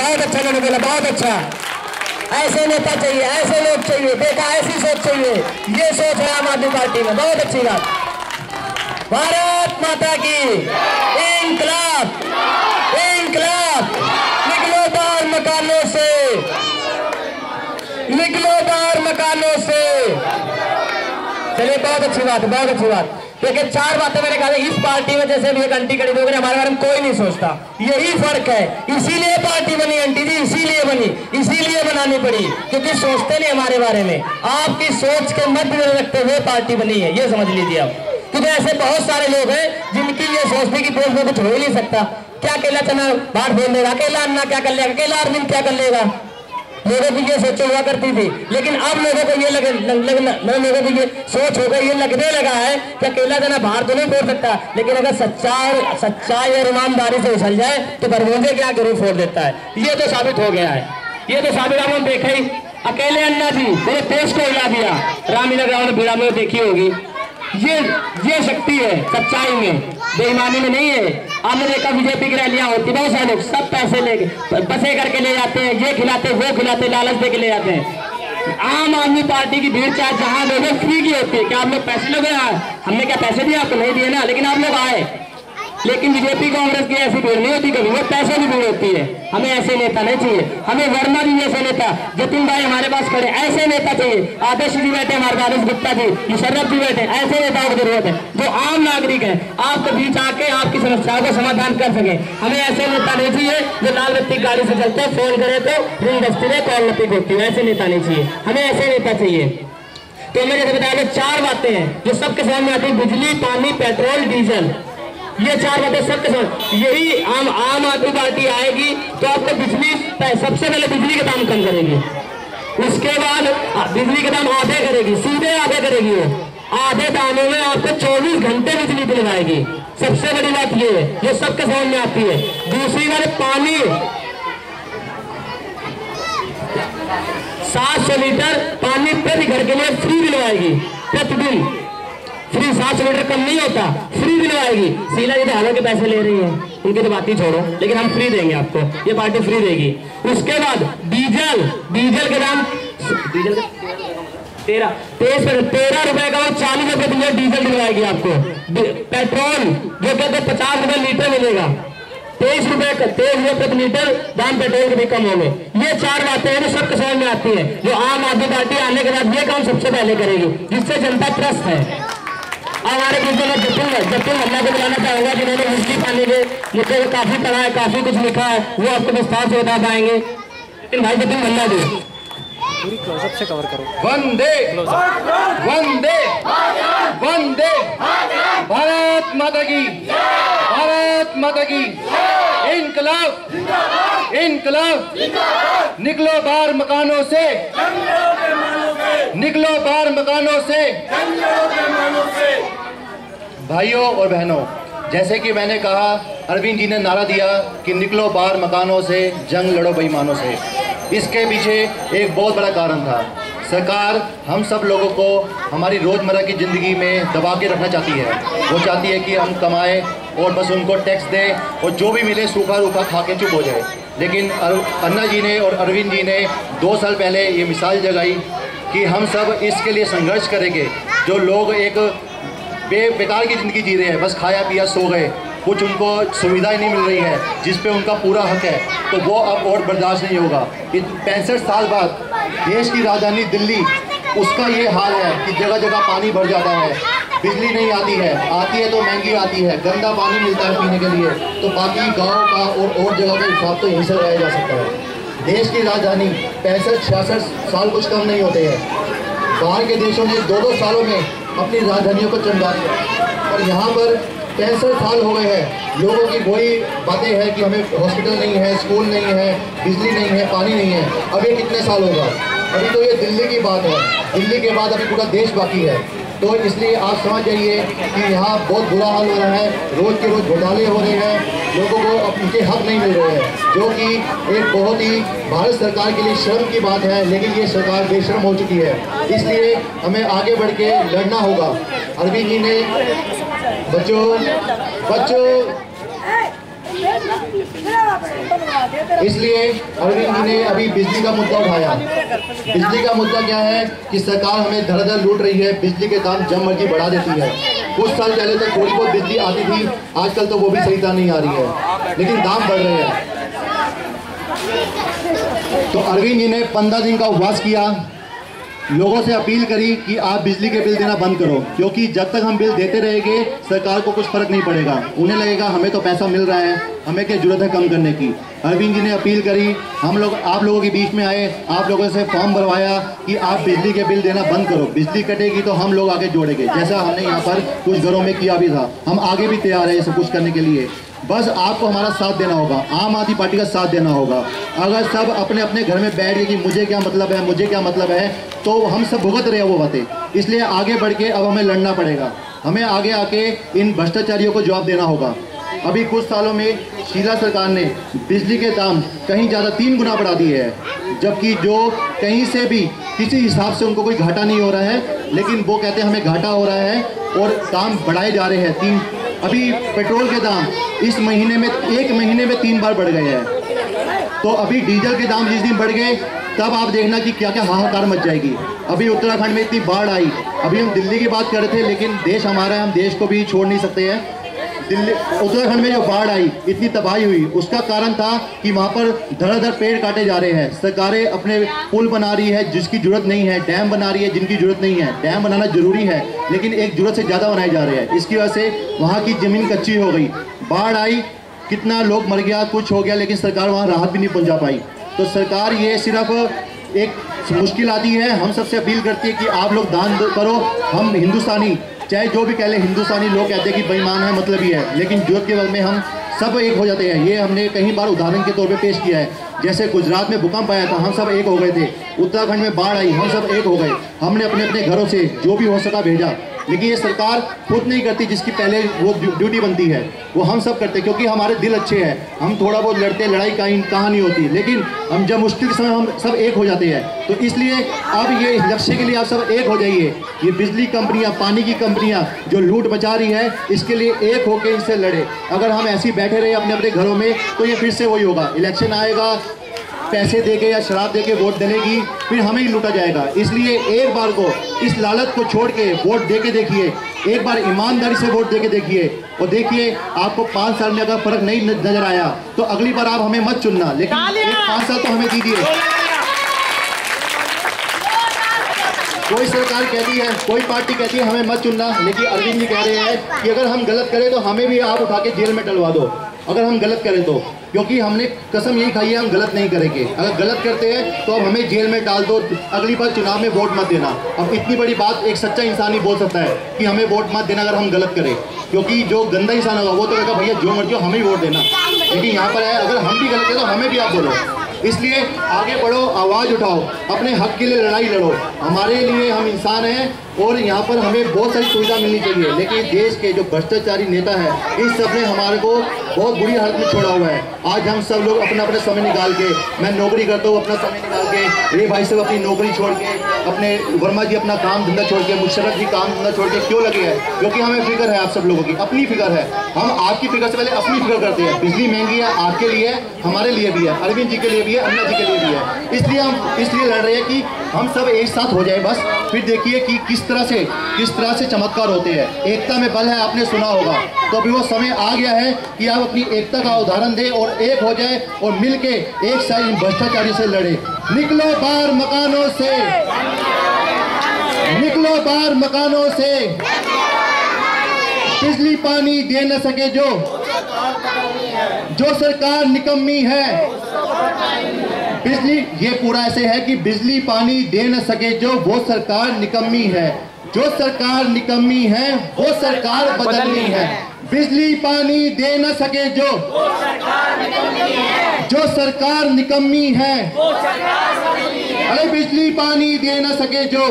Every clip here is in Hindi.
बहुत अच्छा मैंने बोला, बहुत अच्छा। ऐसे नेता चाहिए, ऐसे लोग चाहिए, देखा ऐसी सोच चाहिए, ये सोच है आम आदमी पार्टी में, बहुत अच्छी बात। भारत माता की इंकलाब, इंकलाब। निकलो बाहर मकानों से, निकलो बाहर मकानों से। चलिए बहुत अच्छी बात है, बहुत अच्छी बात। देखिए 4 बातें मैंने कहा इस पार्टी में, जैसे भी एक आंटी खड़ी हो गई, हमारे बारे में कोई नहीं सोचता, यही फर्क है। इसीलिए पार्टी बनी आंटी जी, इसीलिए बनी, इसीलिए बनानी पड़ी, क्योंकि सोचते नहीं हमारे बारे में। आपकी सोच के मध्य रखते हुए पार्टी बनी है, ये समझ लीजिए आप। क्योंकि ऐसे बहुत सारे लोग हैं जिनकी ये सोचने की पोस्ट में कुछ हो ही नहीं सकता। क्या अकेला चना बाहर बोल देगा, अकेला अन्ना क्या कर लेगा, अकेला अरविंद क्या कर लेगा। लोगों की ये सोच हुआ करती थी, लेकिन अब लोगों को ये लोगों की ये सोच हो गई, ये लगने लगा है कि अकेला जना बाहर तो नहीं फोड़ सकता, लेकिन अगर सच्चाई और ईमानदारी से उछल जाए तो बरमूजे क्या जरूर फोड़ देता है। ये तो साबित हो गया है, ये तो साबित हम देखे ही। अकेले अन्ना जी पूरे देश को हिला दिया, रामलीला ग्राउंड भीड़ा में देखी होगी। ये शक्ति है सच्चाई में, बेईमानी में नहीं है। आपने देखा बीजेपी की रैलियां होती, बहुत सारे लोग सब पैसे लेके बसे करके ले जाते हैं, ये खिलाते वो खिलाते, लालच दे के ले जाते हैं। आम आदमी पार्टी की भीड़ चाहे जहां लोगों फ्री की होती है। क्या आप लोग पैसे लगे आए? हमने क्या पैसे दिए आपको? नहीं दिए ना, लेकिन आप लोग आए। लेकिन बीजेपी कांग्रेस की ऐसी भीड़ नहीं होती कभी, वो पैसों की भीड़ होती है। हमें ऐसे नेता नहीं चाहिए, हमें वर्मा जी जैसे नेता, जतिन भाई हमारे पास खड़े, ऐसे नेता चाहिए। आदर्श जी बैठे हमारे पास, आदर्श गुप्ता जी, मुशर्रफ जी बैठे, ऐसे नेताओं की जरूरत है जो आम नागरिक है, आपके बीच आके आपकी समस्याओं का समाधान कर सके। हमें ऐसे नेता नहीं चाहिए जो लाल बत्ती गाड़ी से चलते, फोन करे तो रिंग बजती है, कॉल लपीक होती है, ऐसे नेता नहीं चाहिए। हमें ऐसे नेता चाहिए। तो मैंने जैसे बताया 4 बातें हैं जो सबके सामने आती है, बिजली, पानी, पेट्रोल, डीजल। ये 4 बातें सबके साथ, यही आम आदमी पार्टी आएगी तो आपको बिजली, सबसे पहले बिजली के दाम कम करेगी, उसके बाद बिजली के दाम आधे करेगी, सीधे आधे करेगी। वो आधे दामों में आपको 24 घंटे बिजली दिलवाएगी। सबसे बड़ी बात ये है, ये सबके समझ में आती है। दूसरी बात, पानी 700 लीटर पानी प्रति घर के लिए फ्री दिलवाएगी, प्रतिदिन फ्री। 700 लीटर कम नहीं होता, फ्री दिलवाएगी। शीला जी तो हालों के पैसे ले रही है, उनकी तो बात ही छोड़ो, लेकिन हम फ्री देंगे आपको, ये पार्टी फ्री देगी। उसके बाद डीजल के दाम, डीजल 13 रुपए का और 40 रुपए डीजल दिलवाएगी आपको। पेट्रोल जो कहते 50 रुपए लीटर मिलेगा, 23 रुपए प्रति लीटर दाम पेट्रोल के भी कम होंगे। ये 4 बातें हैं जो सबके समझ में आती है, जो आम आदमी पार्टी आने के बाद ये काम सबसे पहले करेगी, जिससे जनता त्रस्त है। हमारे बीच में जतिन अल्लाह को बुलाना चाहूंगा, जिन्होंने बिजली पानी के मुद्दे को काफी पढ़ा है, काफी कुछ लिखा है, वो आपको विस्तार से बता पाएंगे। लेकिन भाई जतिन अल्लाह दे पूरी क्लोजअप से कवर करो। वंदे वंदे वंदे भारत माता की, भारत माता की इंकलाब, इंकलाब। निकलो बाहर मकानों से, निकलो बाहर मकानों से। भाइयों और बहनों, जैसे कि मैंने कहा, अरविंद जी ने नारा दिया कि निकलो बाहर मकानों से, जंग लड़ो बेईमानों से। इसके पीछे एक बहुत बड़ा कारण था। सरकार हम सब लोगों को हमारी रोज़मर्रा की ज़िंदगी में दबा के रखना चाहती है। वो चाहती है कि हम कमाएं और बस उनको टैक्स दें और जो भी मिले सूखा रूखा खा के चुप हो जाए। लेकिन अन्ना जी ने और अरविंद जी ने 2 साल पहले ये मिसाल जगाई कि हम सब इसके लिए संघर्ष करेंगे। जो लोग एक बेकार की ज़िंदगी जी रहे हैं, बस खाया पिया सो गए, कुछ उनको सुविधाएं नहीं मिल रही है जिस पे उनका पूरा हक है, तो वो अब और बर्दाश्त नहीं होगा। 65 साल बाद देश की राजधानी दिल्ली, उसका ये हाल है कि जगह जगह पानी भर जाता है, बिजली नहीं आती है तो महंगी आती है, गंदा पानी मिलता है पीने के लिए। तो बाकी गाँव का और जगह का हिसाब तो यहीं से लगाया जा सकता है। देश की राजधानी 65-66 साल कुछ कम नहीं होते हैं। बाहर के देशों ने 2-2 सालों में अपनी राजधानियों को चमका दिया और यहाँ पर 65 साल हो गए हैं। लोगों की वही बातें हैं कि हमें हॉस्पिटल नहीं है, स्कूल नहीं है, बिजली नहीं है, पानी नहीं है। अब ये कितने साल होगा? अभी तो ये दिल्ली की बात है, दिल्ली के बाद अभी पूरा देश बाकी है। तो इसलिए आप समझ जाइए कि यहाँ बहुत बुरा हाल हो रहा है, रोज़ के रोज़ घोटाले हो रहे हैं, लोगों को अब उनके हक नहीं मिल रहे हैं, जो कि एक बहुत ही भारत सरकार के लिए शर्म की बात है। लेकिन ये सरकार बेशर्म हो चुकी है, इसलिए हमें आगे बढ़ के लड़ना होगा। अरविंद जी ने बच्चों इसलिए अरविंद जी ने अभी बिजली का मुद्दा उठाया। बिजली का मुद्दा क्या है कि सरकार हमें धड़ाधड़ लूट रही है, बिजली के दाम जब मर्जी बढ़ा देती है। कुछ साल पहले तक थोड़ी बहुत बिजली आती थी, आजकल तो वो भी सही तरह नहीं आ रही है, लेकिन दाम बढ़ रहे हैं। तो अरविंद जी ने 15 दिन का उपवास किया, लोगों से अपील करी कि आप बिजली के बिल देना बंद करो, क्योंकि जब तक हम बिल देते रहेंगे सरकार को कुछ फर्क नहीं पड़ेगा। उन्हें लगेगा हमें तो पैसा मिल रहा है, हमें क्या जरूरत है कम करने की। अरविंद जी ने अपील करी, हम लोग आप लोगों के बीच में आए, आप लोगों से फॉर्म भरवाया कि आप बिजली के बिल देना बंद करो, बिजली कटेगी तो हम लोग आगे जोड़ेंगे, जैसा हमने यहाँ पर कुछ घरों में किया भी था। हम आगे भी तैयार है ये सब कुछ करने के लिए, बस आपको हमारा साथ देना होगा, आम आदमी पार्टी का साथ देना होगा। अगर सब अपने अपने घर में बैठ गए कि मुझे क्या मतलब है, मुझे क्या मतलब है, तो हम सब भुगत रहे हैं वो बातें। इसलिए आगे बढ़ के अब हमें लड़ना पड़ेगा, हमें आगे आके इन भ्रष्टाचारियों को जवाब देना होगा। अभी कुछ सालों में शीला सरकार ने बिजली के दाम कहीं ज़्यादा 3 गुना बढ़ा दिए हैं, जबकि जो कहीं से भी किसी हिसाब से उनको कोई घाटा नहीं हो रहा है, लेकिन वो कहते हैं हमें घाटा हो रहा है और दाम बढ़ाए जा रहे हैं। अभी पेट्रोल के दाम इस महीने में 1 महीने में 3 बार बढ़ गए हैं। तो अभी डीजल के दाम जिस दिन बढ़ गए तब आप देखना कि क्या क्या हाहाकार मच जाएगी। अभी उत्तराखंड में इतनी बाढ़ आई, अभी हम दिल्ली की बात कर रहे थे, लेकिन देश हमारा है, हम देश को भी छोड़ नहीं सकते हैं। उत्तराखंड में जो बाढ़ आई, इतनी तबाही हुई, उसका कारण था कि वहाँ पर धड़ाधड़ पेड़ काटे जा रहे हैं। सरकारें अपने पुल बना रही है जिसकी जरूरत नहीं है, डैम बना रही है जिनकी जरूरत नहीं है। डैम बनाना जरूरी है, लेकिन एक जरूरत से ज़्यादा बनाए जा रहे हैं। इसकी वजह से वहाँ की ज़मीन कच्ची हो गई, बाढ़ आई, कितना लोग मर गया, कुछ हो गया, लेकिन सरकार वहाँ राहत भी नहीं पहुँचा पाई। तो सरकार ये सिर्फ एक मुश्किल आती है, हम सबसे अपील करती है कि आप लोग दान करो। हम हिंदुस्तानी, चाहे जो भी कह ले, हिंदुस्तानी लोग कहते हैं कि बेईमान है, मतलब ही है, लेकिन जरूरत के वक्त में हम सब एक हो जाते हैं। ये हमने कई बार उदाहरण के तौर पे पेश किया है। जैसे गुजरात में भूकंप आया था, हम सब एक हो गए थे। उत्तराखंड में बाढ़ आई, हम सब एक हो गए। हमने अपने अपने घरों से जो भी हो सका भेजा, लेकिन ये सरकार खुद नहीं करती, जिसकी पहले वो ड्यूटी बनती है वो हम सब करते, क्योंकि हमारे दिल अच्छे हैं। हम थोड़ा बहुत लड़ते, लड़ाई कहाँ नहीं होती, लेकिन हम जब मुश्किल के समय हम सब एक हो जाते हैं। तो इसलिए अब ये लक्ष्य के लिए आप सब एक हो जाइए। ये बिजली कंपनियां, पानी की कंपनियां जो लूट मचा रही है, इसके लिए एक होकर इनसे लड़े। अगर हम ऐसे ही बैठे रहे अपने अपने घरों में, तो ये फिर से वही होगा, इलेक्शन आएगा, पैसे देके या शराब देके वोट डलेगी, फिर हमें ही लूटा जाएगा। इसलिए एक बार को इस लालच को छोड़ के वोट देके देखिए, एक बार ईमानदारी से वोट देके देखिए, और देखिए आपको 5 साल में अगर फर्क नहीं नजर आया तो अगली बार आप हमें मत चुनना, लेकिन 5 साल तो हमें दीजिए। कोई सरकार कहती है, कोई पार्टी कहती है हमें मत चुनना, लेकिन अरविंद जी कह रहे हैं कि अगर हम गलत करें तो हमें भी आप उठा के जेल में डलवा दो, अगर हम गलत करें तो। क्योंकि हमने कसम यही खाई है, हम गलत नहीं करेंगे। अगर गलत करते हैं तो अब हमें जेल में डाल दो, अगली बार चुनाव में वोट मत देना। अब इतनी बड़ी बात एक सच्चा इंसान ही बोल सकता है कि हमें वोट मत देना अगर हम गलत करें, क्योंकि जो गंदा इंसान होगा वो तो कहेगा भैया जो मर्जी हो हमें ही वोट देना। लेकिन यहाँ पर है, अगर हम भी गलत करें तो हमें भी आप बोलो। इसलिए आगे बढ़ो, आवाज़ उठाओ, अपने हक के लिए लड़ाई लड़ो। हमारे लिए हम इंसान हैं और यहाँ पर हमें बहुत सारी सुविधा मिलनी चाहिए, लेकिन देश के जो भ्रष्टाचारी नेता है, इस सब ने हमारे को बहुत बुरी हालत में छोड़ा हुआ है। आज हम सब लोग अपना अपना समय निकाल के, मैं नौकरी करता हूँ, अपना समय निकाल के, ये भाई सब अपनी नौकरी छोड़ के, अपने वर्मा जी अपना काम धंधा छोड़ के, मुशर्रफ जी काम धंधा छोड़ के क्यों लगे हैं? क्योंकि हमें फिक्र है आप सब लोगों की, अपनी फिक्र है। हम आपकी फिक्र से पहले अपनी फिक्र करते हैं। बिजली महंगी है, आपके लिए, हमारे लिए भी है, अरविंद जी के लिए भी है, अन्ना जी के लिए भी है। इसलिए हम इसलिए लड़ रहे हैं कि हम सब एक साथ हो जाए बस। फिर देखिए कि किस तरह से चमत्कार होते हैं। एकता में बल है, आपने सुना होगा। तो अभी वो समय आ गया है कि आप अपनी एकता का उदाहरण दें और एक हो जाए और मिलके एक साथ इन भ्रष्टाचारी से लड़े। निकलो बाहर मकानों से, निकलो बाहर मकानों से, बिजली पानी दे न सके जो सरकार निकम्मी है। बिजली, ये पूरा ऐसे है कि बिजली पानी दे न सके जो, वो सरकार निकम्मी है। जो सरकार निकम्मी है वो सरकार बदलनी है। बिजली पानी दे न सके जो सरकार निकम्मी है। अरे बिजली पानी दे न सके जो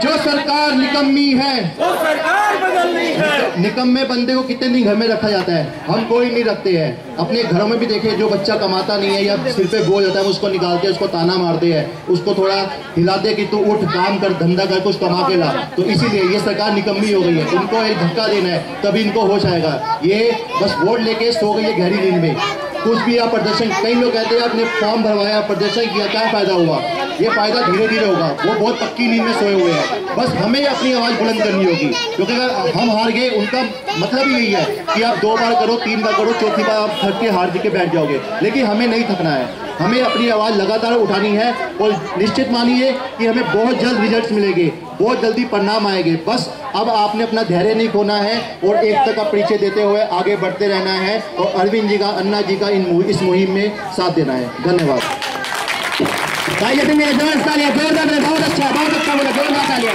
जो सरकार निकम्मी है, वो सरकार बदलनी है। निकम्मे बंदे को कितने दिन घर में रखा जाता है? हम कोई नहीं रखते हैं। अपने घरों में भी देखिए, जो बच्चा कमाता नहीं है या सिर पे बोझ होता है, उसको निकालते हैं, उसको ताना मारते हैं, उसको थोड़ा हिलाते कि तू उठ, काम कर, धंधा कर, कुछ कमा के ला। तो इसीलिए ये सरकार निकम्मी हो गई है। इनको एक धक्का देना है, तभी इनको होश आएगा। ये बस वोट लेके सो गई है गहरी नींद में। कुछ भी आप प्रदर्शन, कई लोग कहते हैं आपने फॉर्म भरवाया, प्रदर्शन किया, क्या फायदा हुआ? ये फायदा धीरे धीरे होगा। वो बहुत पक्की नींद में सोए हुए हैं। बस हमें अपनी आवाज़ बुलंद करनी होगी, क्योंकि अगर हम हार गए, उनका मतलब ही यही है कि आप 2 बार करो, 3 बार करो, चौथी बार आप थक के हार के बैठ जाओगे। लेकिन हमें नहीं थकना है, हमें अपनी आवाज़ लगातार उठानी है। और निश्चित मानिए कि हमें बहुत जल्द रिजल्ट्स मिलेंगे, बहुत जल्दी परिणाम आएंगे। बस अब आपने अपना धैर्य नहीं खोना है और एकता का परिचय देते हुए आगे बढ़ते रहना है और अरविंद जी का, अन्ना जी का इस मुहिम में साथ देना है। धन्यवाद। जोरदार तालियां, बहुत अच्छा बोला, जोरदार तालियां।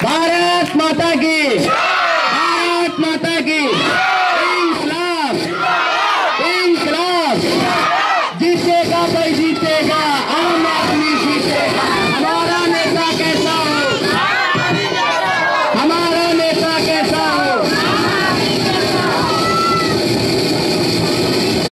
भारत माता की, भारत माता की।